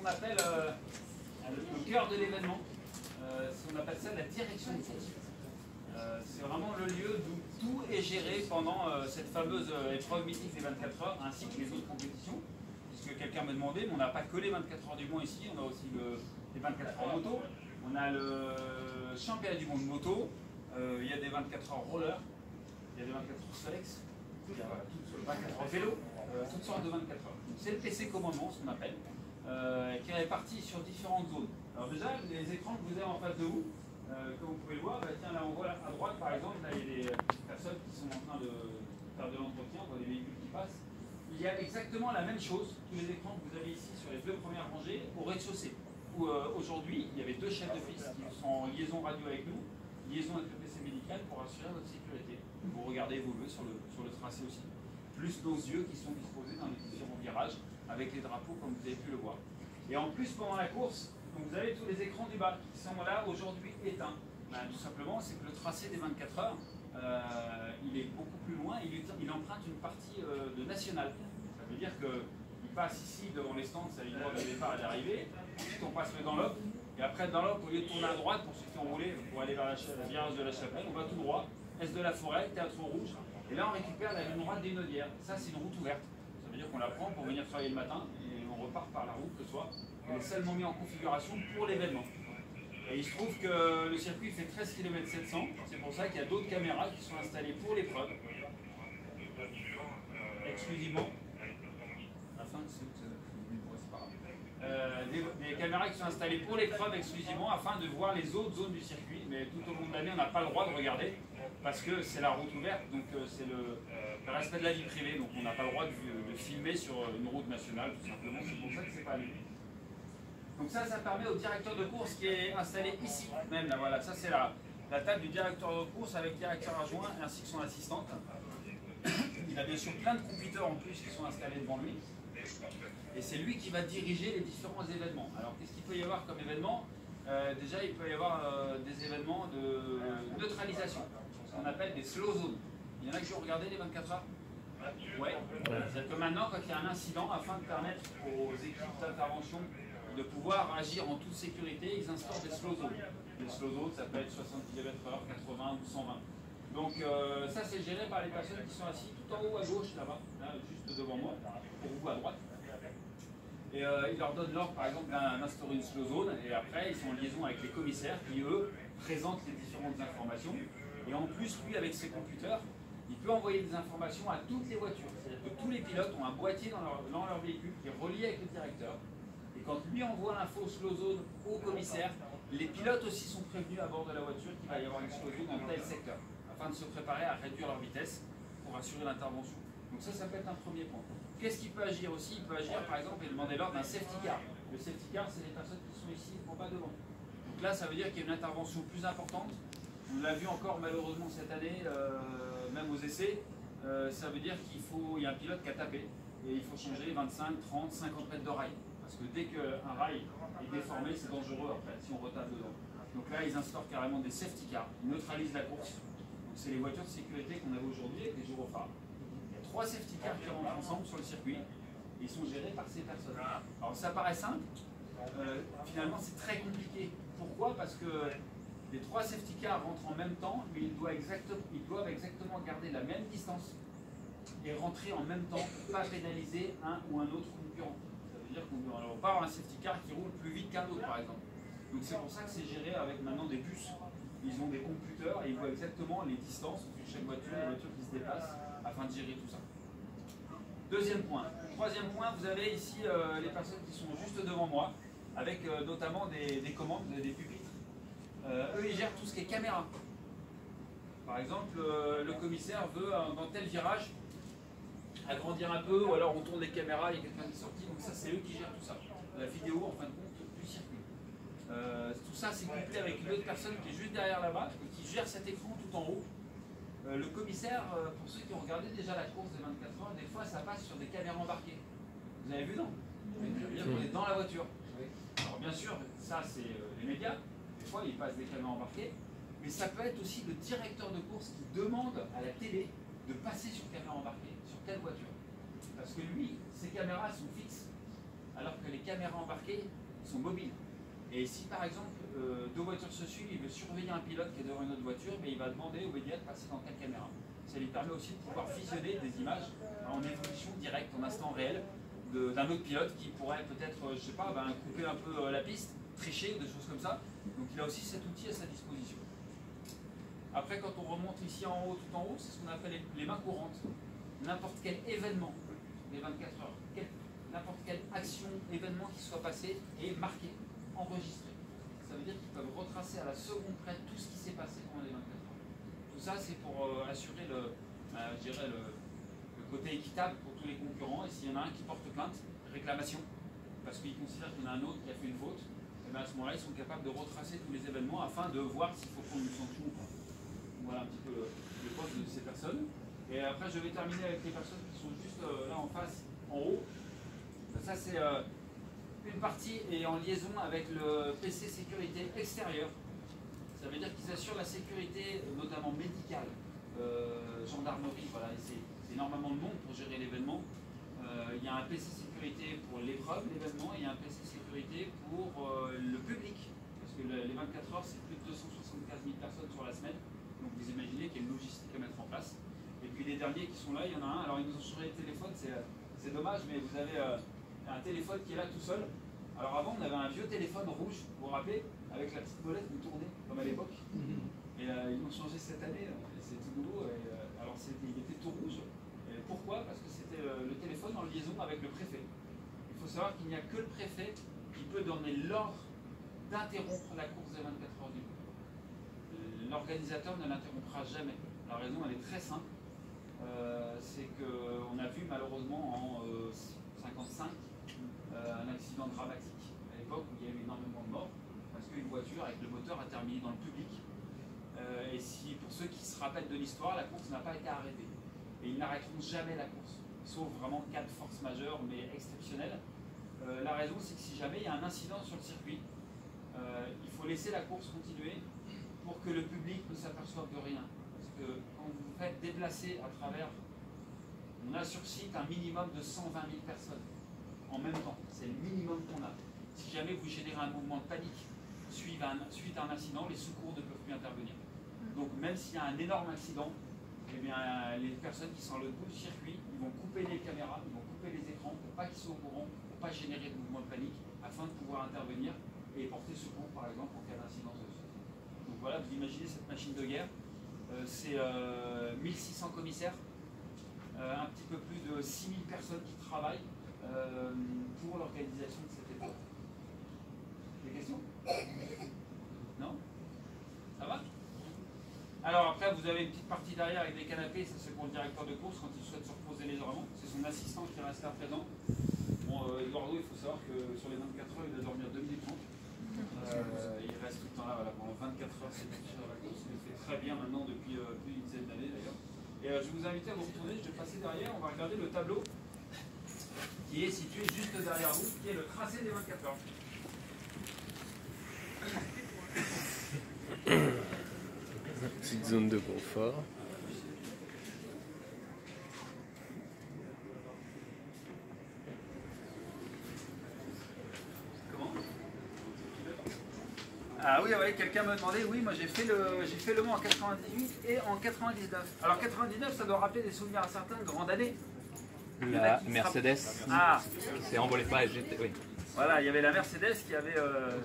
appelle le cœur de l'événement. On appelle ça la direction de course. C'est vraiment le lieu d'où tout est géré pendant cette fameuse épreuve mythique des 24 heures, ainsi que les autres compétitions. Puisque quelqu'un m'a demandé, mais on n'a pas que les 24 heures du Mans ici, on a aussi les 24 heures moto, on a le championnat du monde moto, il y a des 24 heures roller, il y a des 24 heures Solex, il y a 24 heures vélo, toutes sortes de 24 heures. C'est le PC commandement, ce qu'on appelle, qui est réparti sur différentes zones. Alors déjà, les écrans que vous avez en face de vous, comme vous pouvez le voir, tiens, là on voit à droite par exemple, là il y a des personnes qui sont en train de faire de l'entretien, on voit des véhicules qui passent. Il y a exactement la même chose, tous les écrans que vous avez ici sur les deux premières rangées, au rez-de-chaussée. Où aujourd'hui, il y avait deux chefs de file qui sont en liaison radio avec nous, liaison avec le PC médical pour assurer notre sécurité. Vous regardez évoluer sur le tracé aussi. Plus nos yeux qui sont disposés dans les différents virages avec les drapeaux comme vous avez pu le voir. Et en plus, pendant la course, donc vous avez tous les écrans du bas qui sont là aujourd'hui éteints. Ben, tout simplement, c'est que le tracé des 24 heures, il est beaucoup plus loin, il emprunte une partie de nationale. Ça veut dire qu'il passe ici devant les stands, c'est la ligne droite de départ et d'arrivée, ensuite on passe le Dunlop, et après le Dunlop, au lieu de tourner à droite, pour ceux qui ont roulé pour aller vers la virage de la Chapelle, on va tout droit, Est de la Forêt, Théâtre Rouge, et là on récupère la ligne droite des Nodières. Ça c'est une route ouverte, ça veut dire qu'on la prend pour venir travailler le matin, et on repart par la route ce soir. Elle est seulement mise en configuration pour l'événement. Et il se trouve que le circuit fait 13 km 700, c'est pour ça qu'il y a d'autres caméras qui sont installées pour l'épreuve, exclusivement. Des caméras qui sont installées pour l'épreuve exclusivement afin de voir les autres zones du circuit, mais tout au long de l'année on n'a pas le droit de regarder parce que c'est la route ouverte, donc c'est le respect de la vie privée, donc on n'a pas le droit de filmer sur une route nationale tout simplement, c'est pour ça que c'est pas allumé. Donc ça permet au directeur de course qui est installé ici même, là voilà, ça c'est la table du directeur de course avec le directeur adjoint ainsi que son assistante. Il a bien sûr plein de computers en plus qui sont installés devant lui. Et c'est lui qui va diriger les différents événements. Alors qu'est-ce qu'il peut y avoir comme événement? Déjà il peut y avoir des événements de neutralisation, ce qu'on appelle des slow zones. Il y en a qui ont regardé les 24 heures? Ouais. C'est-à-dire que maintenant quand il y a un incident, afin de permettre aux équipes d'intervention de pouvoir agir en toute sécurité, ils instaurent des slow zones. Les slow zones ça peut être 60 km/h, 80 ou 120. Donc ça c'est géré par les personnes qui sont assises tout en haut à gauche là-bas, là, juste devant moi, pour vous à droite. Et ils leur donnent l'ordre par exemple d'instaurer une slow zone et après ils sont en liaison avec les commissaires qui eux présentent les différentes informations. Et en plus lui avec ses computers, il peut envoyer des informations à toutes les voitures. C'est-à-dire que tous les pilotes ont un boîtier dans leur véhicule qui est relié avec le directeur. Et quand lui envoie l'info slow zone au commissaire, les pilotes aussi sont prévenus à bord de la voiture qu'il va y avoir une slow zone dans tel secteur, afin de se préparer à réduire leur vitesse pour assurer l'intervention. Donc ça peut être un premier point. Qu'est-ce qu'il peut agir aussi? Il peut agir par exemple et demander l'ordre d'un safety car. Le safety car, c'est les personnes qui sont ici en bas devant. Donc là, ça veut dire qu'il y a une intervention plus importante. On l'a vu encore malheureusement cette année, même aux essais. Ça veut dire qu'il y a un pilote qui a tapé et il faut changer 25, 30, 50 mètres de rail. Parce que dès qu'un rail est déformé, c'est dangereux après, si on retape dedans. Donc là, ils instaurent carrément des safety cars, ils neutralisent la course. Donc c'est les voitures de sécurité qu'on avait aujourd'hui avec les gyrophares. Il y a 3 safety cars qui rentrent ensemble sur le circuit, et ils sont gérés par ces personnes. Alors ça paraît simple, finalement c'est très compliqué. Pourquoi? Parce que les 3 safety cars rentrent en même temps, mais ils doivent exactement garder la même distance et rentrer en même temps pour ne pas pénaliser un ou un autre concurrent. Dire qu'on ne va pas avoir un safety car qui roule plus vite qu'un autre par exemple. Donc c'est pour ça que c'est géré avec maintenant des puces. Ils ont des computers et ils voient exactement les distances de chaque voiture, les voitures qui se déplacent afin de gérer tout ça. Deuxième point. Troisième point, vous avez ici les personnes qui sont juste devant moi avec notamment des commandes, des pupitres. Eux ils gèrent tout ce qui est caméra. Par exemple, le commissaire veut dans tel virage agrandir un peu, ou alors on tourne les caméras, il y a quelqu'un qui est sorti, donc ça c'est eux qui gèrent tout ça. La vidéo en fin de compte du circuit. Tout ça c'est couplé avec une autre personne qui est juste derrière là-bas, et qui gère cet écran tout en haut. Le commissaire, pour ceux qui ont regardé déjà la course des 24 heures, des fois ça passe sur des caméras embarquées. Vous avez vu non? On est dans la voiture. Alors bien sûr, ça c'est les médias, des fois ils passent des caméras embarquées, mais ça peut être aussi le directeur de course qui demande à la télé de passer sur caméra embarquée, sur telle voiture. Parce que lui, ses caméras sont fixes alors que les caméras embarquées sont mobiles. Et si par exemple deux voitures se suivent, il veut surveiller un pilote qui est devant une autre voiture, mais il va demander au VDA de passer dans telle caméra. Ça lui permet aussi de pouvoir visionner des images en évolution directe, en instant réel, d'un autre pilote qui pourrait peut-être, je sais pas, couper un peu la piste, tricher, des choses comme ça. Donc il a aussi cet outil à sa disposition. Après, quand on remonte ici en haut, tout en haut, c'est ce qu'on appelle les mains courantes. N'importe quel événement des 24 heures, n'importe quelle action, événement qui soit passé est marqué, enregistré. Ça veut dire qu'ils peuvent retracer à la seconde près tout ce qui s'est passé pendant les 24 heures. Tout ça, c'est pour assurer je dirais le côté équitable pour tous les concurrents. Et s'il y en a un qui porte plainte, réclamation, parce qu'il considère qu'il y en a un autre qui a fait une faute, et bien à ce moment-là, ils sont capables de retracer tous les événements afin de voir s'il faut prendre une sanction ou pas. Voilà un petit peu le poste de ces personnes. Et après, je vais terminer avec les personnes qui sont juste là en face, en haut. Ça, c'est une partie est en liaison avec le PC sécurité extérieure. Ça veut dire qu'ils assurent la sécurité, notamment médicale, gendarmerie, voilà. C'est énormément de monde pour gérer l'événement. Il y a un PC sécurité pour l'épreuve, l'événement, et il y a un PC sécurité pour le public. Parce que les 24 heures, c'est plus de 275 000 personnes sur la semaine. Donc vous imaginez qu'il y a une logistique à mettre en place. Et puis les derniers qui sont là, il y en a un. Alors ils nous ont changé les téléphones, c'est dommage, mais vous avez un téléphone qui est là tout seul. Alors avant, on avait un vieux téléphone rouge, vous vous rappelez, avec la petite molette qui tournait, comme à l'époque. Et ils l'ont changé cette année, c'est tout nouveau. Alors il était tout rouge. Et pourquoi? Parce que c'était le téléphone en liaison avec le préfet. Il faut savoir qu'il n'y a que le préfet qui peut donner l'ordre d'interrompre la course des 24 heures du jour. L'organisateur ne l'interrompra jamais. La raison, elle est très simple. C'est qu'on a vu malheureusement en 55 un accident dramatique à l'époque où il y a eu énormément de morts parce qu'une voiture avec le moteur a terminé dans le public. Et si, pour ceux qui se rappellent de l'histoire, la course n'a pas été arrêtée. Et ils n'arrêteront jamais la course, sauf vraiment cas de force majeure mais exceptionnelle. La raison, c'est que si jamais il y a un incident sur le circuit, il faut laisser la course continuer pour que le public ne s'aperçoive de rien. Parce que quand vous vous faites déplacer à travers, on a sur site un minimum de 120 000 personnes en même temps. C'est le minimum qu'on a. Si jamais vous générez un mouvement de panique suite à un incident, les secours ne peuvent plus intervenir. Donc même s'il y a un énorme accident, eh bien, les personnes qui sont à l'autre bout du circuit, ils vont couper les caméras, ils vont couper les écrans pour pas qu'ils soient au courant, pour pas générer de mouvement de panique, afin de pouvoir intervenir et porter secours par exemple en cas d'incident. Donc voilà, vous imaginez cette machine de guerre. C'est 1600 commissaires, un petit peu plus de 6000 personnes qui travaillent pour l'organisation de cette épreuve. Des questions? Non? Ça va? Alors après, vous avez une petite partie derrière avec des canapés, ça c'est pour le directeur de course quand il souhaite se reposer légèrement. C'est son assistant qui reste là présent. Bon, Eduardo, il faut savoir que sur les 24 heures, il va dormir 2 minutes 30. Il reste tout le temps là, voilà, pendant 24 heures, c'est sur la course. Il le fait très bien maintenant depuis plus d'une dizaine d'années d'ailleurs. Et je vais vous inviter à vous retourner, je vais passer derrière, on va regarder le tableau qui est situé juste derrière vous, qui est le tracé des 24 heures. Petite zone de confort. Comment? Ah oui, ouais, quelqu'un me demandait, oui, moi j'ai fait le Mans en 98 et en 99. Alors 99, ça doit rappeler des souvenirs à certains de grandes années. La Mercedes qui s'est envolée pas, oui. Voilà, il y avait la Mercedes qui avait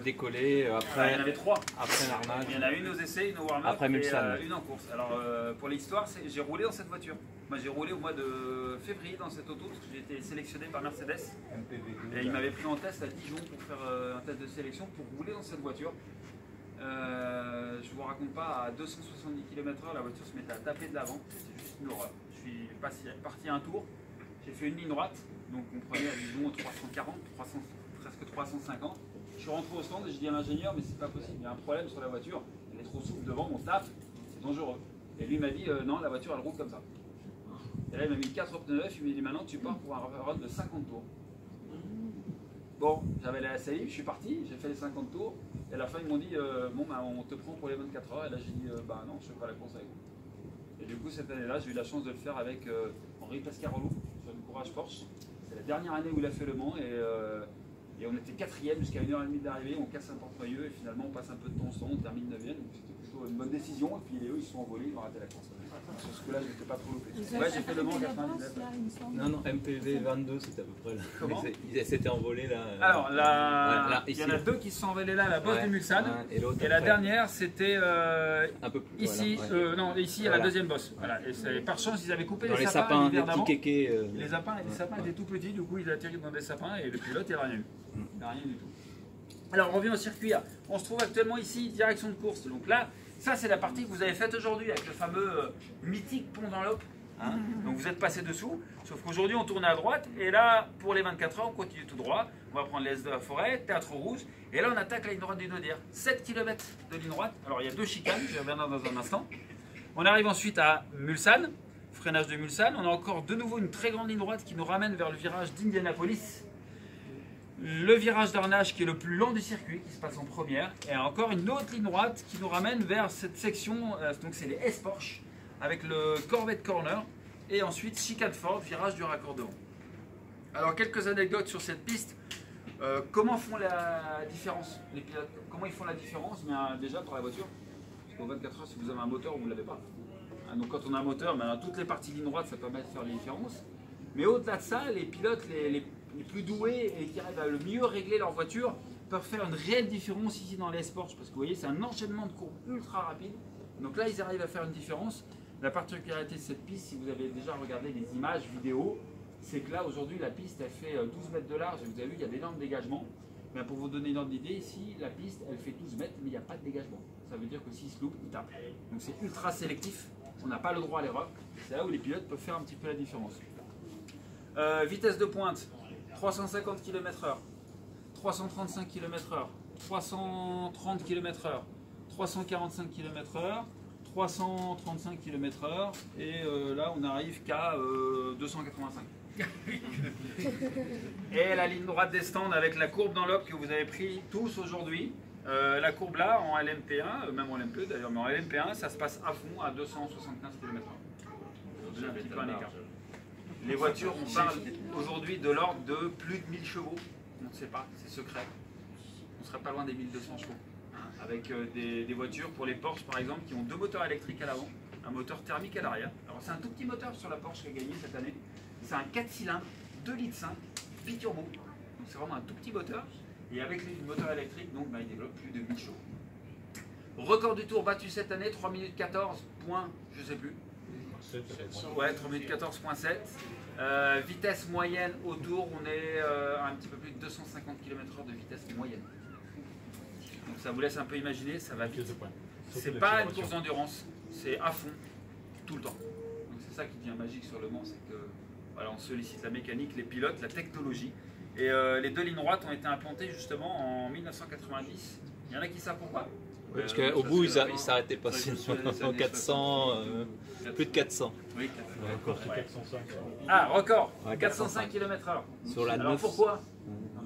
décollé après. Il y en avait 3. Après l'arnage. Il y en a une aux essais, une au warm-up Après Mulsanne. Et une en course. Alors pour l'histoire, j'ai roulé dans cette voiture. Moi j'ai roulé au mois de février dans cette auto parce que j'ai été sélectionné par Mercedes. Et il m'avait pris en test à Dijon pour faire un test de sélection pour rouler dans cette voiture. Je vous raconte pas, à 270 km/h, la voiture se mettait à taper de l'avant. C'était juste une horreur. Je suis parti un tour. J'ai fait une ligne droite, donc on prenait à Dijon 340, presque 350. Je suis rentré au stand et j'ai dit à l'ingénieur, mais c'est pas possible, il y a un problème sur la voiture, elle est trop souple devant, on tape, c'est dangereux. Et lui m'a dit, non, la voiture elle roule comme ça. Et là il m'a mis 4 pneus neufs, il m'a dit maintenant tu pars pour un run de 50 tours. Bon, j'avais la SAI, je suis parti, j'ai fait les 50 tours, et à la fin ils m'ont dit, bon bah, on te prend pour les 24 heures, et là j'ai dit, bah non, je fais pas la course avec vous. Et du coup cette année-là, j'ai eu la chance de le faire avec Henri Pescarolo sur une Courage Porsche. C'est la dernière année où il a fait le Mans et Et on était 4e jusqu'à 1h30 d'arrivée, on casse un porte-maillot et finalement on passe un peu de temps ensemble, on termine 9e. Donc c'était plutôt une bonne décision. Et puis eux ils se sont envolés, ils ont raté la course. Sur ce coup-là, je n'étais pas trop loupé. Ouais, j'ai fait le Mans en 99. Non, MPV 22, c'était à peu près là. Comment? Ils s'étaient envolés là. Alors, là, il y en a deux qui se sont envolés là, la bosse de Mulsanne. Et la dernière, c'était un peu plus, ici, voilà, non, ici à la deuxième bosse. Voilà. Et par chance, ils avaient coupé dans les sapins, sapins des l'hiver petits d'avant. kékés. Les sapins étaient tout petits, du coup, ils atterrissent dans des sapins et le pilote, il n'a rien eu. Il n'a rien du tout. Alors, on revient au circuit. On se trouve actuellement ici, direction de course. Donc là, ça, c'est la partie que vous avez faite aujourd'hui avec le fameux mythique pont d'Enlope. Hein, donc vous êtes passé dessous, sauf qu'aujourd'hui on tourne à droite et là pour les 24 heures on continue tout droit, on va prendre l'Est de la Forêt, Théâtre Rouge et là on attaque la ligne droite du Naudière, 7 km de ligne droite, alors il y a 2 chicanes, je reviendrai dans un instant. On arrive ensuite à Mulsanne, freinage de Mulsanne, on a encore de nouveau une très grande ligne droite qui nous ramène vers le virage d'Indianapolis, le virage d'Arnage qui est le plus long du circuit, qui se passe en première, et encore une autre ligne droite qui nous ramène vers cette section, donc c'est les S-Porsche, avec le Corvette Corner, et ensuite chicane Ford, virage du raccordement. Alors quelques anecdotes sur cette piste. Comment font la différence les pilotes? Comment ils font la différence? Déjà pour la voiture, parce qu'au 24 heures, si vous avez un moteur, vous ne l'avez pas. Donc quand on a un moteur, toutes les parties ligne droite, ça permet de faire les différences. Mais au-delà de ça, les pilotes les plus doués et qui arrivent à le mieux régler leur voiture peuvent faire une réelle différence ici dans les S-Porsche, parce que vous voyez, c'est un enchaînement de courbes ultra rapide. Donc là, ils arrivent à faire une différence. La particularité de cette piste, si vous avez déjà regardé les images vidéo, c'est que là, aujourd'hui, la piste, elle fait 12 mètres de large. Et vous avez vu, il y a d'énormes dégagements. Mais pour vous donner une ordre d'idée, ici, la piste, elle fait 12 mètres, mais il n'y a pas de dégagement. Ça veut dire que s'il se loupe, il tape. Donc c'est ultra sélectif. On n'a pas le droit à l'erreur. C'est là où les pilotes peuvent faire un petit peu la différence. Vitesse de pointe, 350 km/h, 335 km/h, 330 km/h, 345 km/h, 335 km/h et là on arrive qu'à 285. Et la ligne droite des stands avec la courbe d'Enlope que vous avez pris tous aujourd'hui. La courbe là en LMP1, même en LMP d'ailleurs, mais en LMP1 ça se passe à fond à 275 km/h. Un petit peu un écart. Les voitures, on parle aujourd'hui de l'ordre de plus de 1000 chevaux. On ne sait pas, c'est secret. On ne serait pas loin des 1200 chevaux. Avec des voitures pour les Porsche par exemple qui ont 2 moteurs électriques à l'avant, un moteur thermique à l'arrière. Alors c'est un tout petit moteur sur la Porsche qui a gagné cette année. C'est un 4 cylindres, 2,5 litres, biturbo. Donc c'est vraiment un tout petit moteur. Et avec les moteurs électriques, donc, il développe plus de 1000 chevaux. Record du tour battu cette année, 3 minutes 14 points, je sais plus. Ouais, 3 minutes 14.7. Vitesse moyenne au tour, on est un petit peu plus de 250 km/h de vitesse moyenne. Donc ça vous laisse un peu imaginer, ça va vite. C'est pas une course d'endurance, c'est à fond, tout le temps. Donc c'est ça qui devient magique sur le Mans, c'est que voilà, on sollicite la mécanique, les pilotes, la technologie. Et les 2 lignes droites ont été implantées justement en 1990. Il y en a qui savent pourquoi. Oui, parce qu'au bout, ils s'arrêtaient pas en 400, plus de 400. Oui, Encore c'est 405. ah, record, Ouais, 405 km/h. Sur la Alors 9, pourquoi?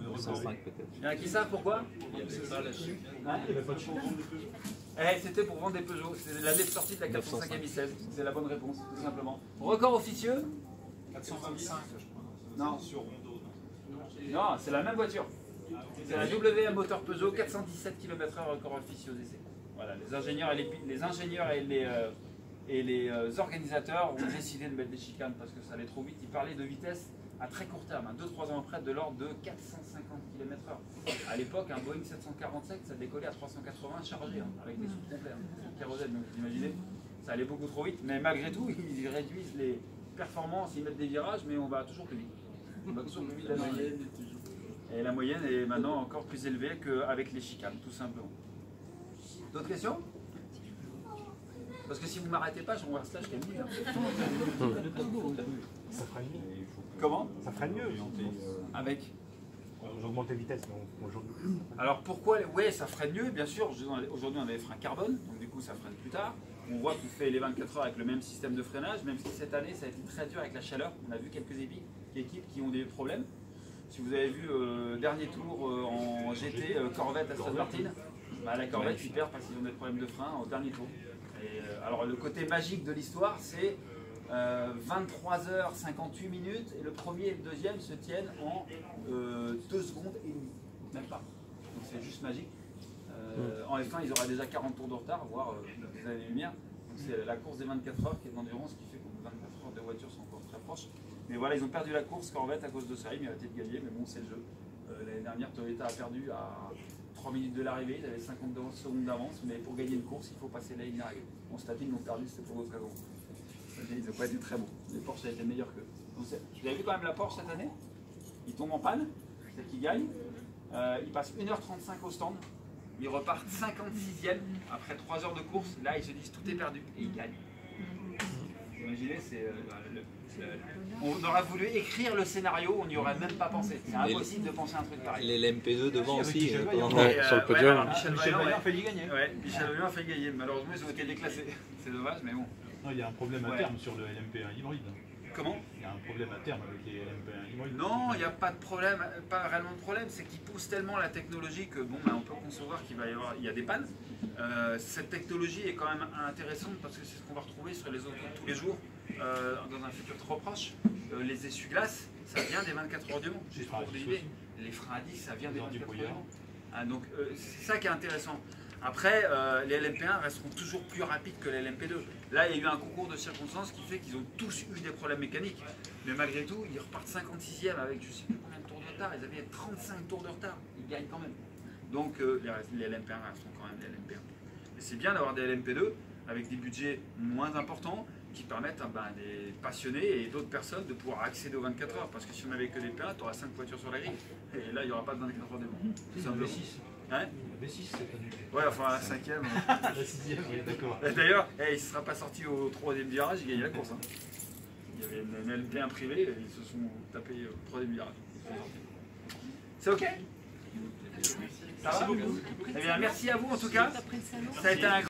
205 peut-être. Il y en a qui savent pourquoi? Hein? C'était pour vendre des Peugeot. C'est l'année de sortie de la 405 M16. C'est la bonne réponse, tout simplement. Record officieux? 425, je crois. Non. Sur Rondo. Non, c'est la même voiture. C'est la WM moteur Peugeot, 417 km/h record officieux aux essais. Voilà, les ingénieurs et les organisateurs ont décidé de mettre des chicanes parce que ça allait trop vite. Ils parlaient de vitesse à très court terme, 2-3 ans après, de l'ordre de 450 km/h. À l'époque, un Boeing 747, ça décollait à 380 chargé, avec des soupes complets, kérosène. Donc vous imaginez, ça allait beaucoup trop vite, mais malgré tout, ils réduisent les performances, ils mettent des virages, mais on va toujours plus vite. On va toujours plus vite. Et la moyenne est maintenant encore plus élevée qu'avec les chicanes, tout simplement. D'autres questions? Parce que si vous ne m'arrêtez pas, je renvoie ce stage qui est mieux. Ça ferait mieux. Comment? Ça ferait mieux. Avec? J'augmente les vitesses, mais aujourd'hui. Alors pourquoi? Oui, ça freine mieux, bien sûr. Aujourd'hui, on a des freins carbone, donc du coup, ça freine plus tard. On voit qu'on fait les 24 heures avec le même système de freinage, même si cette année, ça a été très dur avec la chaleur. On a vu quelques équipes qui ont des problèmes. Si vous avez vu dernier tour en GT Corvette Aston Martin, la Corvette ils perdent parce qu'ils ont des problèmes de frein au dernier tour. Et, alors le côté magique de l'histoire, c'est 23h58 minutes et le premier et le deuxième se tiennent en 2 secondes et demie. même pas. Donc c'est juste magique. En F1, ils auraient déjà 40 tours de retard, voire des années-lumière. Donc c'est la course des 24 heures qui est d'endurance, qui fait que 24 heures de voiture sont encore très proches. Mais voilà, ils ont perdu la course Corvette à cause de ça. Ils méritaient de gagner, mais bon, c'est le jeu. L'année dernière, Toyota a perdu à 3 minutes de l'arrivée. Ils avaient 50 secondes d'avance, mais pour gagner une course, il faut passer la ligne d'arrivée. Bon, Statin ont perdu, c'était pour d'autres raisons. Ils n'ont pas été très bons. Les Porsche a été meilleurs qu'eux. Vous avez vu quand même la Porsche cette année? Ils tombent en panne, c'est qu'ils gagnent. Ils passent 1h35 au stand. Ils repartent 56e après 3 heures de course. Là, ils se disent tout est perdu et ils gagnent. Imaginez, on aurait voulu écrire le scénario, on n'y aurait même pas pensé. C'est impossible de penser à un truc pareil. Les LMP2 devant aussi. sur le podium. Michel Vaillant Vaillant a failli gagner. ouais, Michel Vaillant a fait gagner. Malheureusement, ils ont été déclassés. C'est dommage, mais bon. Non, il y a un problème à Ouais. terme sur le LMP1 hybride. Comment? Il y a un problème à terme avec les LMP1 hybrides. Non, il n'y a pas de problème, pas réellement de problème, c'est qu'ils poussent tellement la technologie que bon, on peut concevoir qu'il y a des pannes. Cette technologie est quand même intéressante parce que c'est ce qu'on va retrouver sur les autos tous les jours dans un futur trop proche. Les essuie-glaces, ça vient des 24 heures du Mans, juste pour vous donner une idée. Les freins à disque, ça vient des 24 heures du Mans. Donc c'est ça qui est intéressant. Après, les LMP1 resteront toujours plus rapides que les LMP2. Là, il y a eu un concours de circonstances qui fait qu'ils ont tous eu des problèmes mécaniques. Mais malgré tout, ils repartent 56e avec je ne sais plus combien de tours de retard. Ils avaient 35 tours de retard. Ils gagnent quand même. Donc les LMP1 resteront quand même les LMP1. Et c'est bien d'avoir des LMP2 avec des budgets moins importants qui permettent à des passionnés et d'autres personnes de pouvoir accéder aux 24 heures. Parce que si on n'avait que des P1, tu auras 5 voitures sur la grille. Et là, il n'y aura pas de 24 heures de Mans. Tout simplement. Hein? V6 cette année. Ouais, enfin la 5e. La 6e, oui, d'accord. D'ailleurs, il ne sera pas sorti au 3e virage, il gagne la course. Hein. Il y avait une LP1 privée, et ils se sont tapés au 3e virage. C'est ok? Ça va? Eh bien, merci à vous en tout cas. Ça a été un